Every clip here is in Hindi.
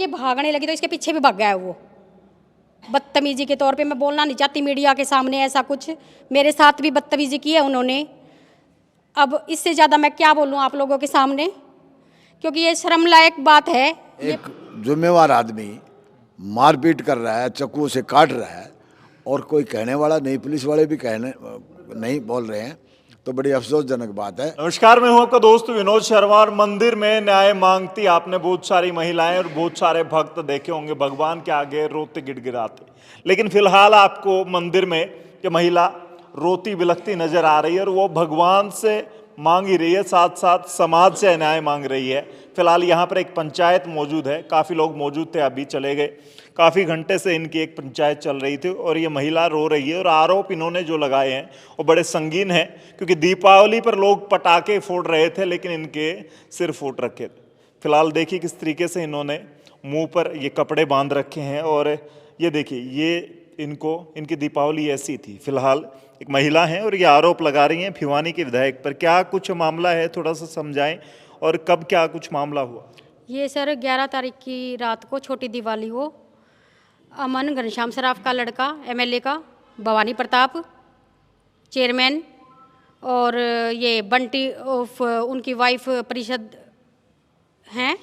ये भागने लगी तो इसके पीछे भी भाग गया है वो। बदतमीजी के तौर पे, मैं बोलना नहीं चाहती मीडिया के सामने ऐसा कुछ, मेरे साथ भी बदतमीजी की है उन्होंने। अब इससे ज़्यादा मैं क्या बोलूँ आप लोगों के सामने, क्योंकि ये शर्म लायक बात है। एक जिम्मेवार आदमी मारपीट कर रहा है, चाकू से काट रहा है और कोई कहने वाला नहीं, पुलिस वाले भी कहने नहीं बोल रहे हैं, तो बड़ी अफसोसजनक बात है। नमस्कार, मैं हूं आपका दोस्त विनोद शर्मा और मंदिर में न्याय मांगती आपने बहुत सारी महिलाएं और बहुत सारे भक्त देखे होंगे भगवान के आगे रोते गिड़गिड़ाते। लेकिन फिलहाल आपको मंदिर में ये महिला रोती बिलखती नजर आ रही है और वो भगवान से मांग ही रही है, साथ साथ समाज से न्याय मांग रही है। फिलहाल यहाँ पर एक पंचायत मौजूद है, काफ़ी लोग मौजूद थे, अभी चले गए। काफ़ी घंटे से इनकी एक पंचायत चल रही थी और ये महिला रो रही है और आरोप इन्होंने जो लगाए हैं वो बड़े संगीन हैं, क्योंकि दीपावली पर लोग पटाखे फोड़ रहे थे लेकिन इनके सिर फूट रखे थे। फिलहाल देखिए किस तरीके से इन्होंने मुंह पर ये कपड़े बांध रखे हैं और ये देखिए, ये इनकी दीपावली ऐसी थी। फिलहाल एक महिला हैं और ये आरोप लगा रही हैं भिवानी के विधायक पर। क्या कुछ मामला है, थोड़ा सा समझाएं, और कब क्या कुछ मामला हुआ? ये सर 11 तारीख की रात को छोटी दिवाली को अमन घनश्याम सराफ का लड़का, एमएलए का, भवानी प्रताप चेयरमैन, और ये बंटी ऑफ उनकी वाइफ परिषद हैं,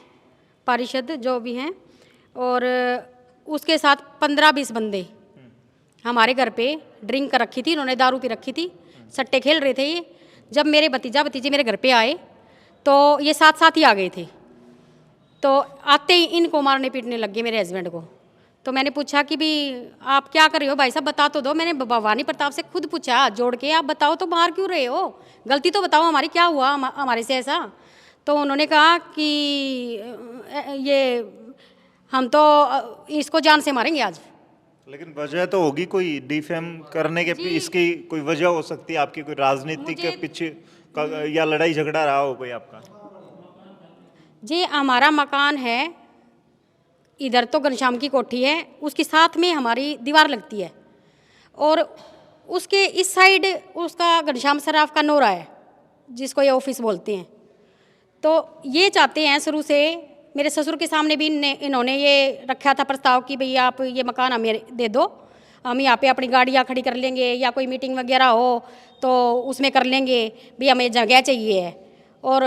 पारिषद जो भी हैं, और उसके साथ 15-20 बंदे हमारे घर पे ड्रिंक कर रखी थी, इन्होंने दारू पी रखी थी, सट्टे खेल रहे थे ये। जब मेरे भतीजा भतीजी मेरे घर पे आए तो ये साथ साथ ही आ गए थे, तो आते ही इनको मारने पीटने लग गए मेरे हस्बैंड को। तो मैंने पूछा कि भी आप क्या कर रहे हो भाई साहब, बता तो दो। मैंने भवानी प्रताप से खुद पूछा हाथ जोड़ के, आप बताओ तो मार क्यों रहे हो, गलती तो बताओ हमारी, क्या हुआ हमारे से ऐसा। तो उन्होंने कहा कि ये हम तो इसको जान से मारेंगे आज। लेकिन वजह तो होगी कोई, डिफेम करने के इसकी कोई वजह हो सकती है आपकी, कोई राजनीति के पीछे या लड़ाई झगड़ा रहा हो कोई आपका? जी हमारा मकान है इधर, तो घनश्याम की कोठी है, उसके साथ में हमारी दीवार लगती है और उसके इस साइड उसका घनश्याम सराफ का नोरा है जिसको ये ऑफिस बोलते हैं। तो ये चाहते हैं शुरू से, मेरे ससुर के सामने भी इन्होंने ये रखा था प्रस्ताव कि भई आप ये मकान हमें दे दो, हम यहाँ पे अपनी गाड़ियाँ खड़ी कर लेंगे या कोई मीटिंग वगैरह हो तो उसमें कर लेंगे, भी हमें जगह चाहिए है और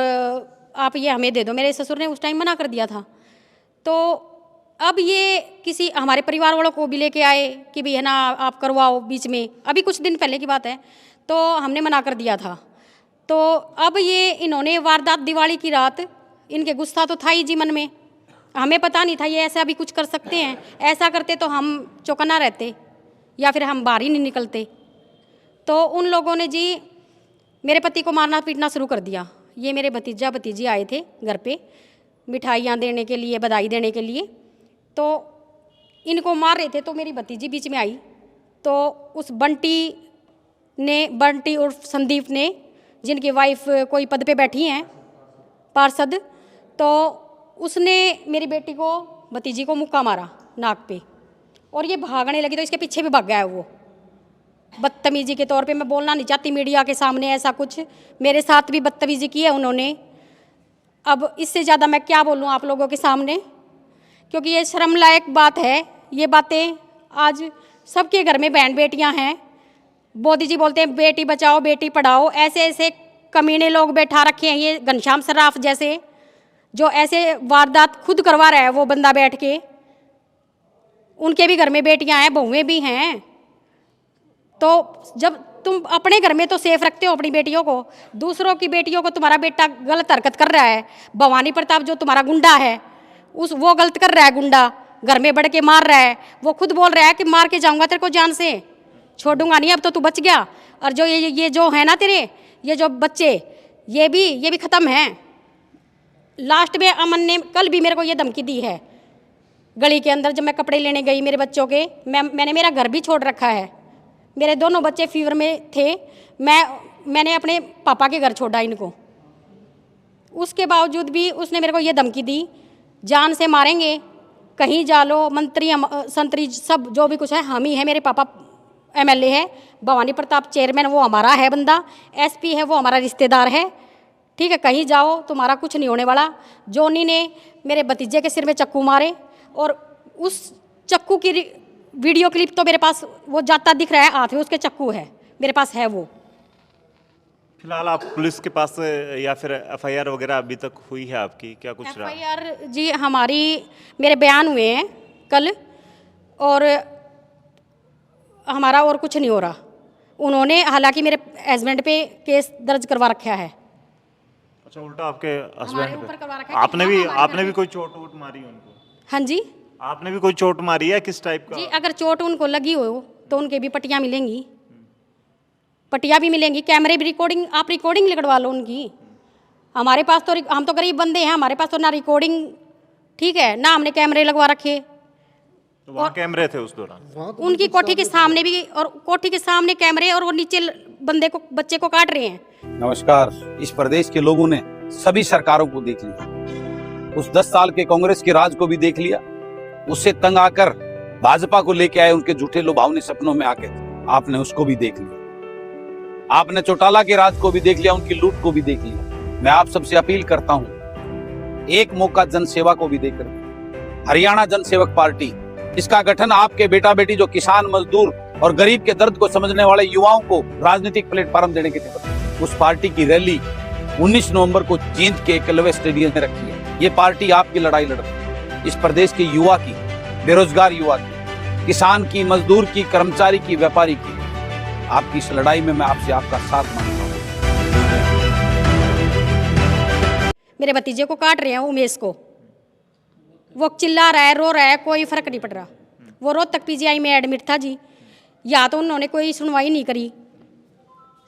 आप ये हमें दे दो। मेरे ससुर ने उस टाइम मना कर दिया था। तो अब ये किसी हमारे परिवार वालों को भी लेके आए कि भाई है ना आप करवाओ, बीच में अभी कुछ दिन पहले की बात है, तो हमने मना कर दिया था। तो अब ये इन्होंने वारदात दिवाली की रात, इनके गुस्सा तो था ही जी मन में, हमें पता नहीं था ये ऐसा भी कुछ कर सकते हैं। ऐसा करते तो हम चौकन्ना रहते या फिर हम बाहर ही नहीं निकलते। तो उन लोगों ने जी मेरे पति को मारना पीटना शुरू कर दिया। ये मेरे भतीजा भतीजी आए थे घर पे मिठाइयाँ देने के लिए, बधाई देने के लिए, तो इनको मार रहे थे। तो मेरी भतीजी बीच में आई, तो उस बंटी और संदीप ने, जिनकी वाइफ कोई पद पे बैठी हैं पार्षद, तो उसने मेरी बेटी को, भतीजी को मुक्का मारा नाक पे और ये भागने लगी तो इसके पीछे भी भाग गया है वो। बदतमीजी के तौर पे, मैं बोलना नहीं चाहती मीडिया के सामने ऐसा कुछ, मेरे साथ भी बदतमीजी की है उन्होंने। अब इससे ज़्यादा मैं क्या बोलूँ आप लोगों के सामने, क्योंकि ये शर्म लायक बात है। ये बातें आज सबके घर में बहन बेटियां हैं। मोदी जी बोलते हैं बेटी बचाओ बेटी पढ़ाओ, ऐसे ऐसे कमीने लोग बैठा रखे हैं, ये घनश्याम सराफ जैसे, जो ऐसे वारदात खुद करवा रहा है वो बंदा बैठ के। उनके भी घर में बेटियां हैं, बहुएं भी हैं। तो जब तुम अपने घर में तो सेफ रखते हो अपनी बेटियों को, दूसरों की बेटियों को तुम्हारा बेटा गलत हरकत कर रहा है, भवानी प्रताप जो तुम्हारा गुंडा है वो गलत कर रहा है, गुंडा घर में बढ़ के मार रहा है, वो खुद बोल रहा है कि मार के जाऊंगा तेरे को, जान से छोड़ूंगा नहीं, अब तो तू बच गया। और जो ये जो है ना तेरे ये जो बच्चे, ये भी ख़त्म हैं। लास्ट में अमन ने कल भी मेरे को ये धमकी दी है गली के अंदर, जब मैं कपड़े लेने गई मेरे बच्चों के, मैंने मेरा घर भी छोड़ रखा है, मेरे दोनों बच्चे फीवर में थे, मैंने अपने पापा के घर छोड़ा इनको, उसके बावजूद भी उसने मेरे को ये धमकी दी जान से मारेंगे, कहीं जा लो, मंत्री संतरी सब जो भी कुछ है हम ही है, मेरे पापा एमएलए है, भवानी प्रताप चेयरमैन वो हमारा है बंदा, एसपी है वो हमारा रिश्तेदार है, ठीक है, कहीं जाओ तुम्हारा कुछ नहीं होने वाला। जोनी ने मेरे भतीजे के सिर में चक्कू मारे और उस चक्कू की वीडियो क्लिप तो मेरे पास वो जाता दिख रहा है, हाथ में उसके चक्कू है, मेरे पास है वो। फिलहाल आप पुलिस के पास या फिर एफआईआर वगैरह अभी तक हुई है आपकी, क्या कुछ रहा? एफआईआर जी हमारी, मेरे बयान हुए हैं कल, और हमारा और कुछ नहीं हो रहा। उन्होंने हालांकि मेरे हस्बैंड पे केस दर्ज करवा रखा है। अच्छा, उल्टा आपके हमारे हस्बैंड ऊपर करवा रखा पे है कि आपने भी कोई चोट वोट मारी है उनको? हाँ जी आपने भी कोई चोट मारी है, किस टाइप का? जी, अगर चोट उनको लगी हो तो उनके भी पट्टियाँ मिलेंगी, पट्टियाँ भी मिलेंगी, कैमरे भी, रिकॉर्डिंग, आप रिकॉर्डिंग लगवा लो उनकी। हमारे पास तो हम तो गरीब बंदे हैं, हमारे पास तो ना रिकॉर्डिंग ठीक है ना हमने कैमरे लगवा रखे। तो वहाँ कैमरे थे उस दौरान? उनकी कोठी के सामने भी, और कोठी के सामने कैमरे, और वो नीचे बंदे को, बच्चे को काट रहे हैं। नमस्कार। इस प्रदेश के लोगों ने सभी सरकारों को देख लिया, उस 10 साल के कांग्रेस के राज को भी देख लिया, उससे तंग आकर भाजपा को लेके आए उनके झूठे लुभावनी सपनों में आके आपने उसको भी देख लिया, आपने चौटाला के राज को भी देख लिया, उनकी लूट को भी देख लिया। मैं आप सबसे अपील करता हूं, एक मौका जनसेवा को भी देकर हरियाणा जनसेवक पार्टी, इसका गठन आपके बेटा बेटी जो किसान, मजदूर और गरीब के दर्द को समझने वाले युवाओं को राजनीतिक प्लेटफॉर्म देने के लिए, उस पार्टी की रैली 19 नवंबर को जींद के एकलव्य स्टेडियम में रखी है। ये पार्टी आपकी लड़ाई लड़ रही है, इस प्रदेश के युवा की, बेरोजगार युवा की, किसान की, मजदूर की, कर्मचारी की, व्यापारी की। आपकी इस लड़ाई में मैं आपसे आपका साथ मांगता हूँ। मेरे भतीजे को काट रहे हैं, उमेश को, वो चिल्ला रहा है, रो रहा है, कोई फर्क नहीं पड़ रहा। वो रोहतक पीजीआई में एडमिट था जी, या तो उन्होंने कोई सुनवाई नहीं करी,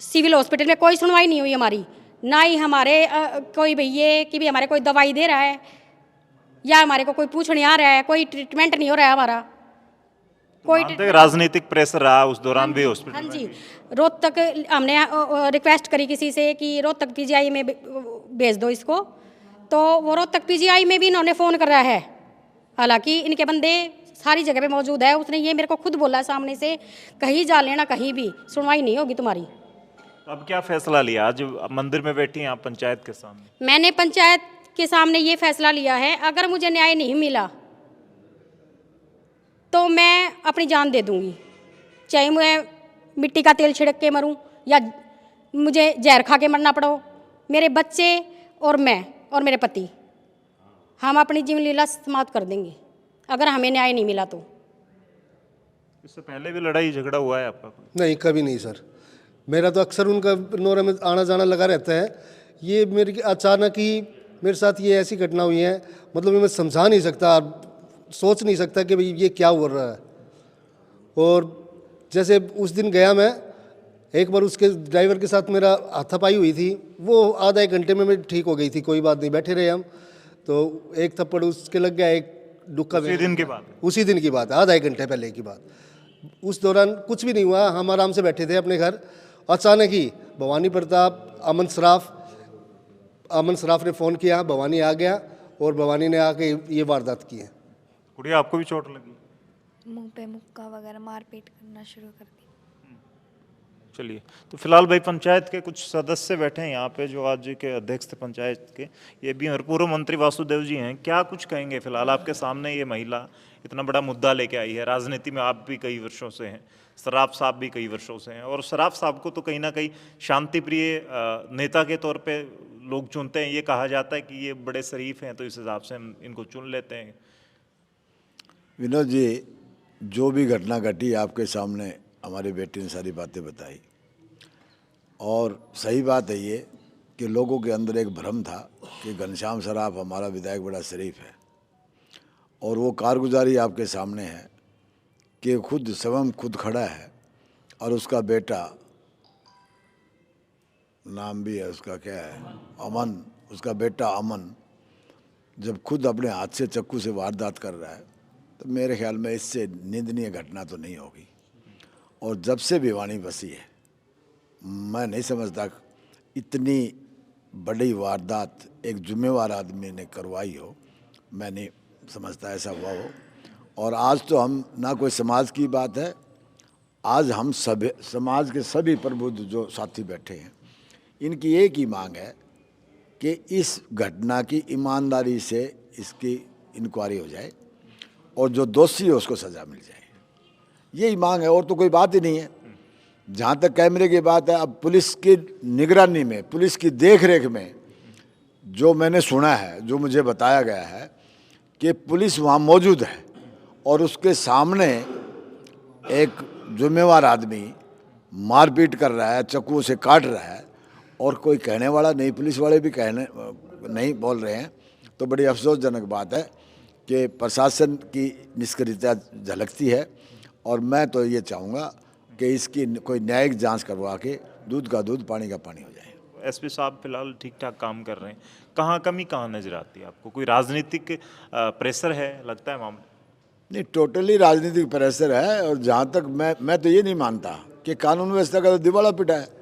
सिविल हॉस्पिटल में कोई सुनवाई नहीं हुई हमारी, ना ही हमारे कोई भैया कि भी हमारे कोई दवाई दे रहा है, या हमारे को कोई पूछने आ रहा है, कोई ट्रीटमेंट नहीं हो रहा है हमारा, कोई राजनीतिक प्रेशर रहा उस दौरान भी हॉस्पिटल हाँ में? जी, रोहतक हमने रिक्वेस्ट करी किसी से कि रोहतक पीजीआई में भेज दो इसको, तो वो रोहतक पीजीआई में भी इन्होंने फ़ोन कर रहा है, हालांकि इनके बंदे सारी जगह पे मौजूद है। उसने ये मेरे को खुद बोला सामने से, कहीं जा लेना, कहीं भी सुनवाई नहीं होगी तुम्हारी। तो अब क्या फैसला लिया? आज मंदिर में बैठी हैं आप पंचायत के सामने। मैंने पंचायत के सामने ये फैसला लिया है, अगर मुझे न्याय नहीं मिला तो मैं अपनी जान दे दूंगी, चाहे मैं मिट्टी का तेल छिड़क के मरूं या मुझे जहर खा के मरना पड़ो। मेरे बच्चे और मैं और मेरे पति, हम अपनी जीवन लीला समाप्त कर देंगे अगर हमें न्याय नहीं मिला तो। इससे पहले भी लड़ाई झगड़ा हुआ है आपका? नहीं, कभी नहीं सर। मेरा तो अक्सर उनका नोरा में आना जाना लगा रहता है। ये मेरी अचानक ही मेरे साथ ये ऐसी घटना हुई है, मतलब मैं समझा नहीं सकता, सोच नहीं सकता कि भाई ये क्या हो रहा है। और जैसे उस दिन गया मैं, एक बार उसके ड्राइवर के साथ मेरा हाथापाई हुई थी, वो आधा एक घंटे में मैं ठीक हो गई थी, कोई बात नहीं, बैठे रहे हम। तो एक थप्पड़ उसके लग गया, एक डुक्का उसी दिन की बात? उसी दिन की बात है, आधा एक घंटे पहले की बात। उस दौरान कुछ भी नहीं हुआ, हम आराम से बैठे थे अपने घर। अचानक ही भवानी प्रताप, अमन सराफ ने फ़ोन किया, भवानी आ गया और भवानी ने आके ये वारदात की है। गुड़िया, आपको भी चोट लगी? मुंह पे मुक्का वगैरह मारपीट करना शुरू कर दी। चलिए, तो फिलहाल भाई पंचायत के कुछ सदस्य बैठे हैं यहाँ पे, जो आज के अध्यक्ष थे पंचायत के, ये भी और पूर्व मंत्री वासुदेव जी हैं। क्या कुछ कहेंगे? फिलहाल आपके सामने ये महिला इतना बड़ा मुद्दा लेके आई है, राजनीति में आप भी कई वर्षों से हैं, सराफ साहब भी कई वर्षों से हैं, और सराफ साहब को तो कहीं ना कहीं शांति प्रिय नेता के तौर पे लोग चुनते हैं। ये कहा जाता है कि ये बड़े शरीफ हैं, तो इस हिसाब से हम इनको चुन लेते हैं। विनोद जी, जो भी घटना घटी आपके सामने हमारी बेटी ने सारी बातें बताई, और सही बात है ये कि लोगों के अंदर एक भ्रम था कि घनश्याम सराफ हमारा विधायक बड़ा शरीफ है, और वो कारगुजारी आपके सामने है कि खुद स्वयं खुद खड़ा है, और उसका बेटा, नाम भी है उसका, क्या है, अमन, उसका बेटा अमन जब खुद अपने हाथ से चक्कू से वारदात कर रहा है, तो मेरे ख्याल में इससे निंदनीय घटना तो नहीं होगी। और जब से भिवानी बसी है, मैं नहीं समझता इतनी बड़ी वारदात एक जिम्मेवार आदमी ने करवाई हो, मैं नहीं समझता ऐसा हुआ हो। और आज तो हम ना कोई समाज की बात है, आज हम सभी समाज के सभी प्रबुद्ध जो साथी बैठे हैं, इनकी एक ही मांग है कि इस घटना की ईमानदारी से इसकी इंक्वायरी हो जाए, और जो दोषी है उसको सज़ा मिल जाए, यही मांग है, और तो कोई बात ही नहीं है। जहाँ तक कैमरे की बात है, अब पुलिस की निगरानी में, पुलिस की देख रेख में जो मैंने सुना है, जो मुझे बताया गया है कि पुलिस वहाँ मौजूद है और उसके सामने एक जिम्मेवार आदमी मारपीट कर रहा है, चाकुओं से काट रहा है, और कोई कहने वाला नहीं, पुलिस वाले भी कहने नहीं बोल रहे हैं। तो बड़ी अफसोसजनक बात है कि प्रशासन की निष्क्रियता झलकती है, और मैं तो ये चाहूँगा कि इसकी कोई न्यायिक जांच करवा के दूध का दूध पानी का पानी हो जाए। एसपी साहब फिलहाल ठीक ठाक काम कर रहे हैं, कहाँ कमी कहाँ नजर आती है आपको? कोई राजनीतिक प्रेशर है लगता है मामला? नहीं, टोटली राजनीतिक प्रेशर है। और जहाँ तक मैं तो ये नहीं मानता कि कानून व्यवस्था का तो दिवाला पिटा है।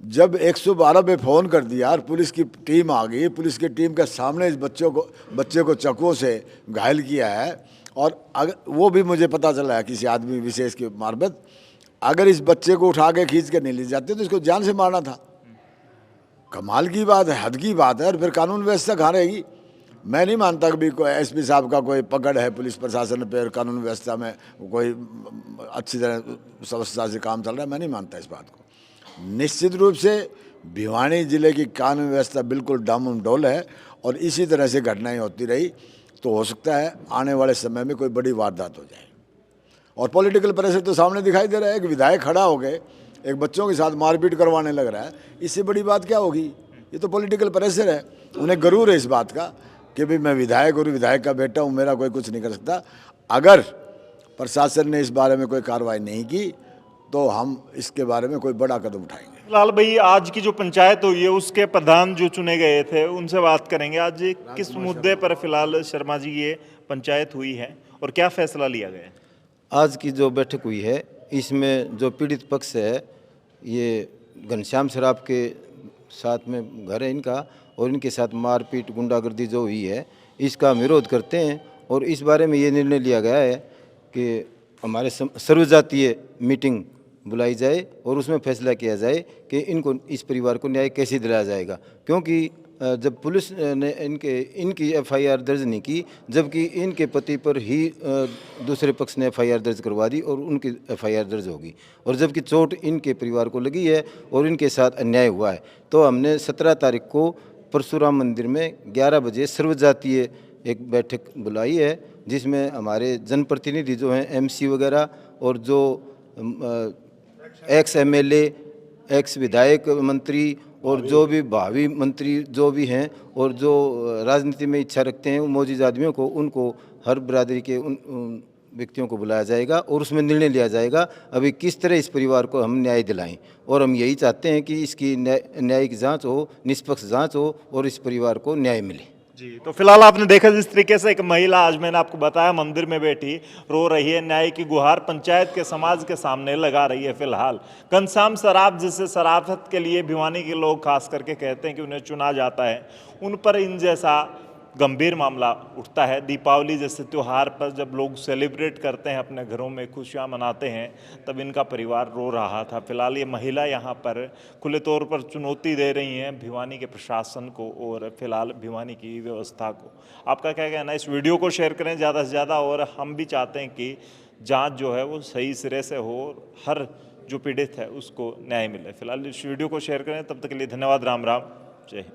जब 112 पे फ़ोन कर दिया और पुलिस की टीम आ गई, पुलिस की टीम के सामने इस बच्चे को चाकुओं से घायल किया है, और अगर वो भी मुझे पता चला है किसी आदमी विशेष की मार्फत, अगर इस बच्चे को उठा के खींच के नहीं ले जाते तो इसको जान से मारना था। कमाल की बात है, हद की बात है। और फिर कानून व्यवस्था कहाँ रहेगी? मैं नहीं मानता कि कोई एसपी साहब का कोई पकड़ है पुलिस प्रशासन पे और कानून व्यवस्था में कोई अच्छी तरह व्यवस्था से काम चल रहा है। मैं नहीं मानता इस बात को। निश्चित रूप से भिवानी जिले की कानून व्यवस्था बिल्कुल डामाडोल है, और इसी तरह से घटनाएं होती रही तो हो सकता है आने वाले समय में कोई बड़ी वारदात हो जाए। और पॉलिटिकल प्रेशर तो सामने दिखाई दे रहा है। एक विधायक खड़ा हो गए एक बच्चों के साथ मारपीट करवाने लग रहा है, इससे बड़ी बात क्या होगी? ये तो पॉलिटिकल प्रेशर है। उन्हें गरूर है इस बात का कि भाई मैं विधायक और विधायक का बेटा हूँ, मेरा कोई कुछ नहीं कर सकता। अगर प्रशासन ने इस बारे में कोई कार्रवाई नहीं की तो हम इसके बारे में कोई बड़ा कदम उठाएंगे। फिलहाल भाई आज की जो पंचायत हुई है उसके प्रधान जो चुने गए थे उनसे बात करेंगे। आज किस मुद्दे पर फिलहाल शर्मा जी ये पंचायत हुई है और क्या फैसला लिया गया है? आज की जो बैठक हुई है इसमें जो पीड़ित पक्ष है, ये घनश्याम सराफ के साथ में घर है इनका, और इनके साथ मारपीट गुंडागर्दी जो हुई है इसका हम विरोध करते हैं। और इस बारे में ये निर्णय लिया गया है कि हमारे सर्वजातीय मीटिंग बुलाई जाए और उसमें फैसला किया जाए कि इनको, इस परिवार को न्याय कैसे दिलाया जाएगा। क्योंकि जब पुलिस ने इनकी एफआईआर दर्ज नहीं की, जबकि इनके पति पर ही दूसरे पक्ष ने एफआईआर दर्ज करवा दी और उनकी एफआईआर दर्ज होगी, और जबकि चोट इनके परिवार को लगी है और इनके साथ अन्याय हुआ है। तो हमने 17 तारीख को परशुराम मंदिर में 11 बजे सर्वजातीय एक बैठक बुलाई है, जिसमें हमारे जनप्रतिनिधि जो हैं एमसी वगैरह, और जो एक्स एमएलए, एक्स विधायक मंत्री, और जो भी भावी मंत्री जो भी हैं और जो राजनीति में इच्छा रखते हैं, वो मौजूद आदमियों को, उनको हर बिरादरी के उन व्यक्तियों को बुलाया जाएगा और उसमें निर्णय लिया जाएगा अभी किस तरह इस परिवार को हम न्याय दिलाएं। और हम यही चाहते हैं कि इसकी न्यायिक जांच हो, निष्पक्ष जांच हो और इस परिवार को न्याय मिले। जी, तो फिलहाल आपने देखा जिस तरीके से एक महिला, आज मैंने आपको बताया, मंदिर में बैठी रो रही है, न्याय की गुहार पंचायत के समाज के सामने लगा रही है। फिलहाल घनश्याम सराफ, जिसे शराफत के लिए भिवानी के लोग खास करके कहते हैं कि उन्हें चुना जाता है, उन पर इन जैसा गंभीर मामला उठता है। दीपावली जैसे त्यौहार पर जब लोग सेलिब्रेट करते हैं, अपने घरों में खुशियां मनाते हैं, तब इनका परिवार रो रहा था। फिलहाल ये महिला यहाँ पर खुले तौर पर चुनौती दे रही हैं भिवानी के प्रशासन को और फिलहाल भिवानी की व्यवस्था को। आपका क्या कहना है? इस वीडियो को शेयर करें ज़्यादा से ज़्यादा, और हम भी चाहते हैं कि जाँच जो है वो सही सिरे से हो, हर जो पीड़ित है उसको न्याय मिले। फिलहाल इस वीडियो को शेयर करें। तब तक के लिए धन्यवाद। राम राम, जय हिंद।